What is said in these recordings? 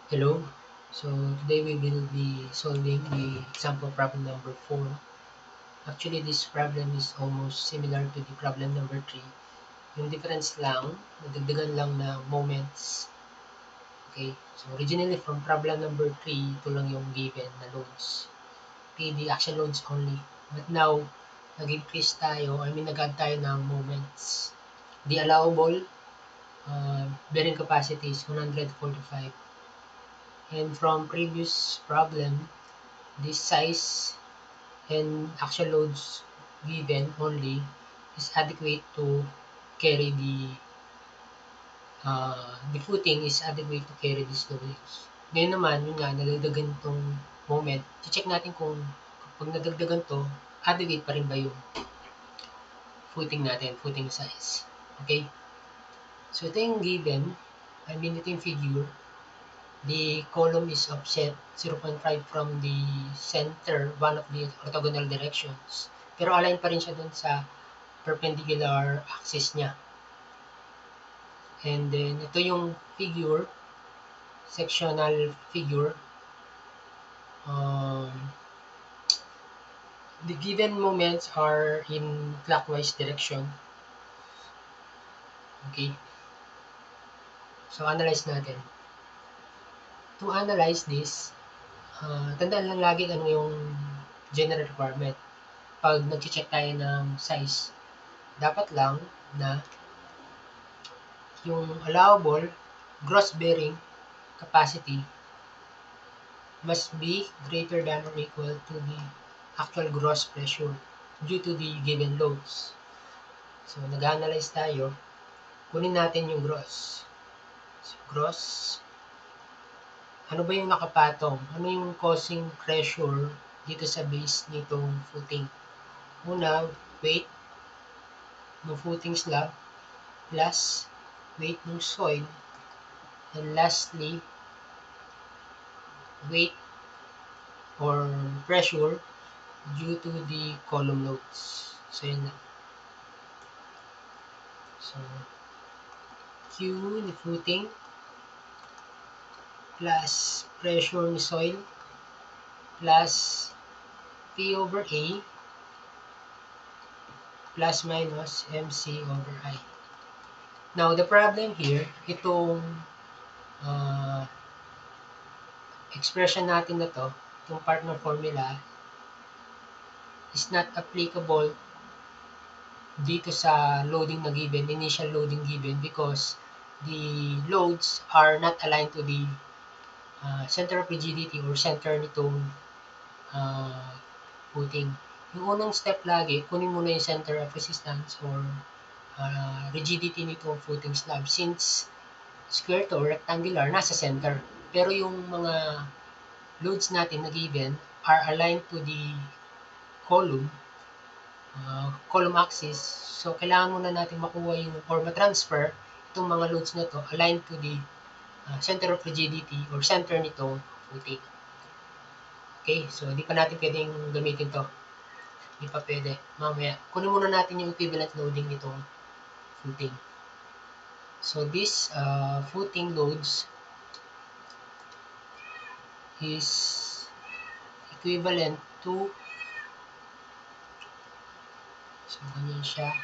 Hello. So today we will be solving the example problem number 4. Actually, this problem is almost similar to the problem number 3. Yung difference lang, nadagdagan lang na moments. Okay. So originally from problem number 3, ito lang yung given na loads. Okay, the action loads only. But now, nag-increase tayo, nag-add tayo ng moments. The allowable bearing capacity is 145. And from previous problem, this size and action loads given only is adequate to carry the footing is adequate to carry these loads. Ngayon naman, yun nga, nadagdagan itong moment. I-check natin kung kapag nadagdagan to, adequate pa rin ba yung footing natin, footing size. Okay? So, ito yung given. Ito yung figure. The column is offset 0.5 from the center, one of the orthogonal directions. Pero align pa rin siya dun sa perpendicular axis niya. And then, ito yung figure, sectional figure. The given moments are in clockwise direction. Okay. So, analyze natin. To analyze this, tandaan lang lagi ano yung general requirement. Pag nag-check tayo ng size, dapat lang na yung allowable gross bearing capacity must be greater than or equal to the actual gross pressure due to the given loads. So, nag-analyze tayo. Kunin natin yung gross. So, gross, ano ba yung nakapatong? Ano yung causing pressure dito sa base nitong footing? Una, weight ng footing slab plus weight ng soil. And lastly, weight or pressure due to the column loads. So, yun na. So, Q ni footing plus pressure ni soil plus P over A plus minus MC over I. Now, the problem here, itong expression natin na to, itong part ng formula, is not applicable dito sa loading na given, initial loading given, because the loads are not aligned to the center of rigidity or center nitong footing. Yung unang step lagi, kunin muna yung center of resistance or rigidity nitong footing slab since square to or rectangular, nasa center. Pero yung mga loads natin na given are aligned to the column axis. So, kailangan muna natin makuha yung or ma-transfer itong mga loads na to aligned to the center of rigidity or center nitong footing. Okay, so hindi pa natin pwedeng gamitin to. Hindi pa pwede. Mamaya, kunin muna natin yung equivalent loading nitong footing. So, this footing loads is equivalent to, so ganyan siya,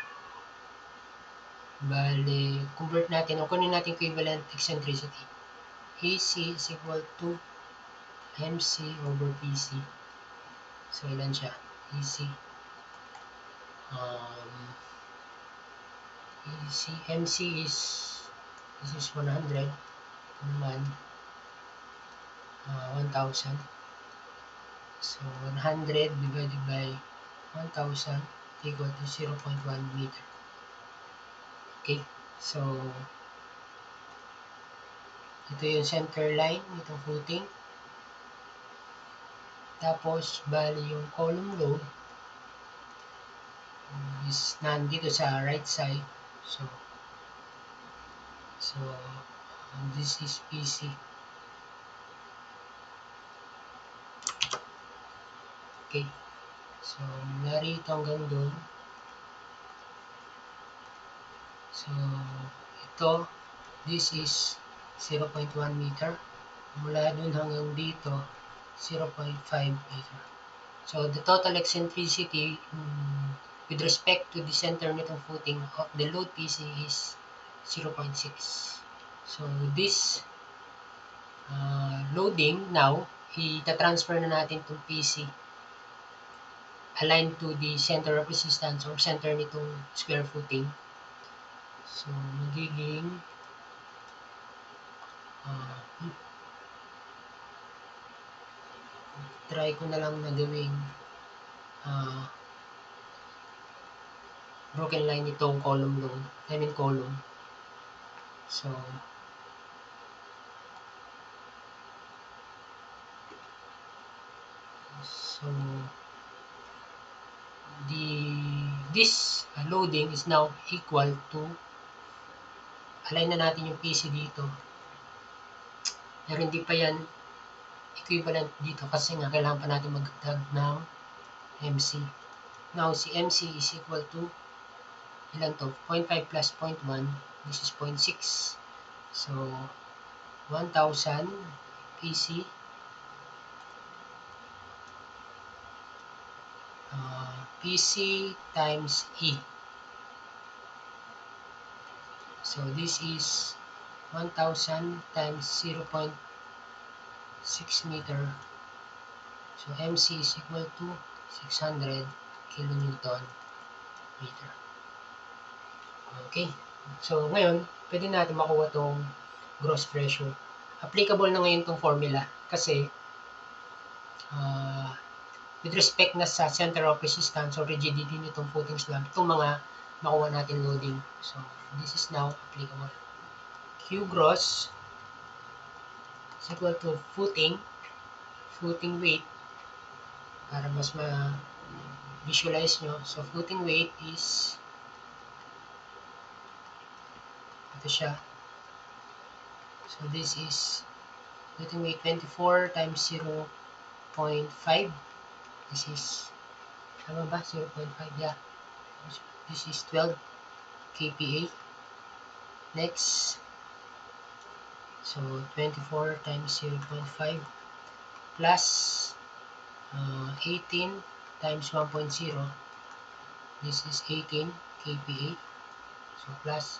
bale, convert natin, o kunin natin equivalent eccentricity. AC is equal to MC over PC. So, ilan siya? AC. MC is, this is 100, naman, 1,000. So, 100 divided by 1,000 equal to 0.1 meter. Okay, so, ito yung center line, itong footing. Tapos, bali yung column load is nandito sa right side. So, this is PC. Okay, so, narito hanggang doon. So, ito, this is 0.1 meter. Mula dun hanggang dito, 0.5 meter. So, the total eccentricity with respect to the center nitong footing of the load PC is 0.6. So, this loading now, ita-transfer na natin itong PC aligned to the center of resistance or center nitong square footing. So, magiging try ko na lang na gawing broken line itong column load. Column. So, this loading is now equal to, align na natin yung PC dito. Pero hindi pa yan equivalent dito kasi nga kailangan pa natin magdagdag ng MC. Now, si MC is equal to, ilan to? 0.5 plus 0.1, this is 0.6. So, 1,000 PC PC times E. So, this is 1,000 times 0.6 meter. So, MC is equal to 600 kilonewton meter. Okay. So, ngayon, pwede natin makuha itong gross pressure. Applicable na ngayon itong formula kasi with respect na sa center of resistance or rigidity nitong footing slab, itong mga makuha natin loading. So, this is now applicable. Q gross is equal to footing weight para mas ma-visualize nyo. So, footing weight is ito siya. So, this is footing weight 24 times 0.5. This is, tama ba? 0.5, yeah. This is 12 kPa. Next, so 24 times 0.5 plus 18 times 1.0. This is 18 kPa. So plus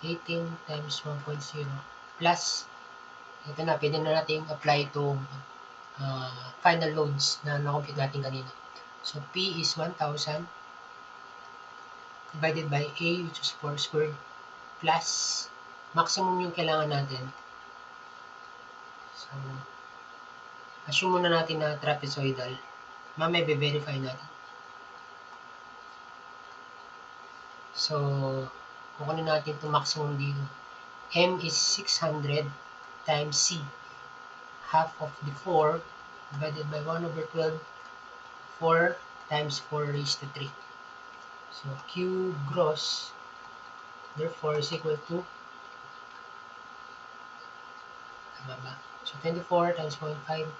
18 times 1.0 plus, ito na, pwede na natin apply itong final loads na na-compute natin kanina. So, P is 1,000 divided by A, which is 4 squared, plus maximum yung kailangan natin. So, assume muna natin na trapezoidal. Mamaya be-verify natin. So, kukunin natin itong maximum dito. M is 600 times C. Half of the 4 divided by 1 over 12, 4 times 4 raised to 3. So, Q gross, therefore, is equal to, tama ba? So, 24 times 0.5,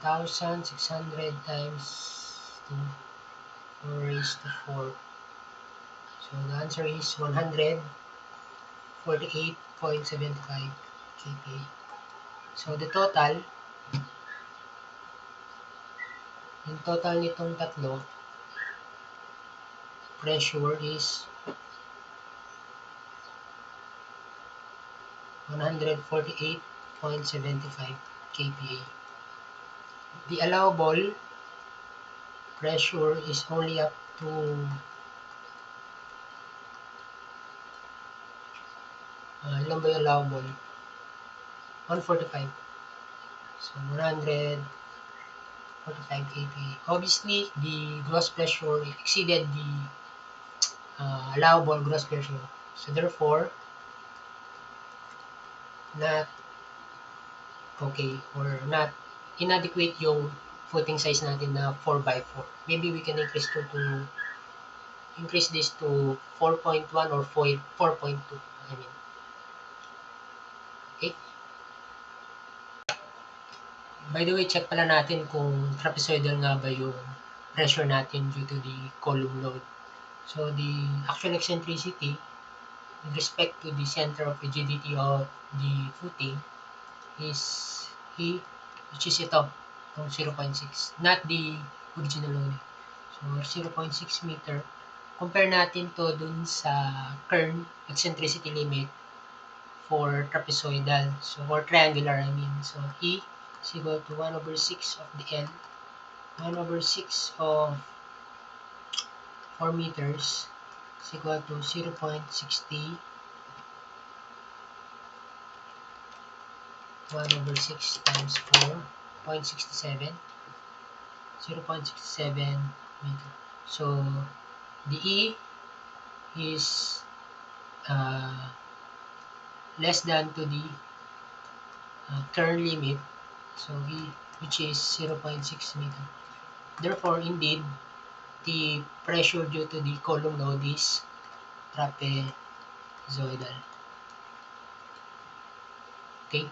1,600 times 2, 4 raised to 4. So, the answer is 148.75 kPa. So, the total, yung total nitong tatlo, pressure is 148.75 kPa. The allowable pressure is only up to ilan ba yung allowable? 145. So, 145 kPa. Obviously, the gross pressure exceeded the allowable gross pressure. So, therefore, not okay or not inadequate yung footing size natin na 4x4. Maybe we can increase this to 4.1 or 4.2. Okay? By the way, check pala natin kung trapezoidal nga ba yung pressure natin due to the column load. So, the actual eccentricity with respect to the center of rigidity of the footing is E, which is itong 0.6, not the original loading. So, 0.6 meter. Compare natin to dun sa kern eccentricity limit for trapezoidal. So, or triangular, I mean. So, E is equal to 1 over 6 of the L. 1 over 6 of 4 meters is equal to 0.60. 1 over 6 times 4.67. 0.67 meter. So, the E is less than to the current limit, so E, which is 0.6 meter. Therefore, indeed, the pressure due to the column load is trapezoidal. Okay?